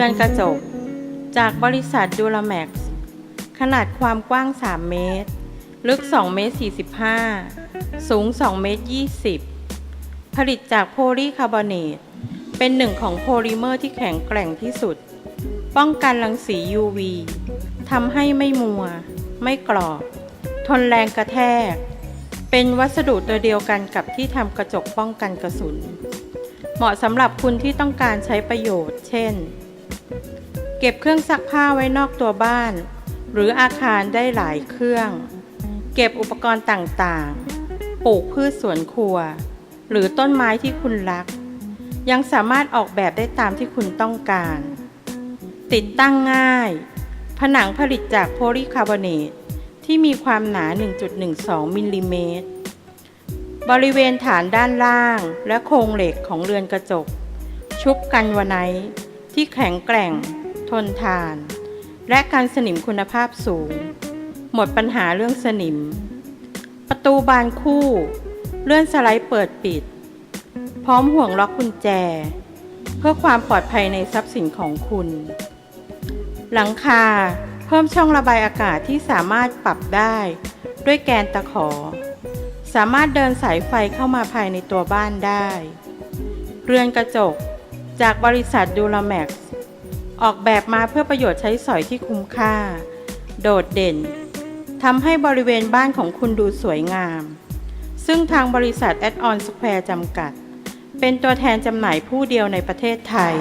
รือนกระจกจากบริษัทดูราแม็กซ์ขนาดความกว้าง3เมตรลึก2เมตร45สูง2เมตร20ผลิตจากโพลีคาร์บอเนตเป็นหนึ่งของโพลิเมอร์ที่แข็งแกร่งที่สุดป้องกันรังสี UV ทำให้ไม่มัวไม่กรอบทนแรงกระแทกเป็นวัสดุตัวเดียวกันกับที่ทำกระจกป้องกันกระสุนเหมาะสำหรับคุณที่ต้องการใช้ประโยชน์เช่นเก็บเครื่องซักผ้าไว้นอกตัวบ้านหรืออาคารได้หลายเครื่องเก็บอุปกรณ์ต่างๆปลูกพืชสวนครัวหรือต้นไม้ที่คุณรักยังสามารถออกแบบได้ตามที่คุณต้องการติดตั้งง่ายผนังผลิตจากโพลีคาร์บอเนตที่มีความหนา 1.12 มิลลิเมตรบริเวณฐานด้านล่างและโครงเหล็กของเรือนกระจกชุบกันวาไนท์ที่แข็งแกร่งทนทานและกันสนิมคุณภาพสูงหมดปัญหาเรื่องสนิมประตูบานคู่เลื่อนสไลด์เปิดปิดพร้อมห่วงล็อกกุญแจเพื่อความปลอดภัยในทรัพย์สินของคุณหลังคาเพิ่มช่องระบายอากาศที่สามารถปรับได้ด้วยแกนตะขอสามารถเดินสายไฟเข้ามาภายในตัวบ้านได้เรือนกระจกจากบริษัทดูราแม็กซ์ออกแบบมาเพื่อประโยชน์ใช้สอยที่คุ้มค่าโดดเด่นทำให้บริเวณบ้านของคุณดูสวยงามซึ่งทางบริษัทแอดออนสแควร์จำกัดเป็นตัวแทนจำหน่ายผู้เดียวในประเทศไทย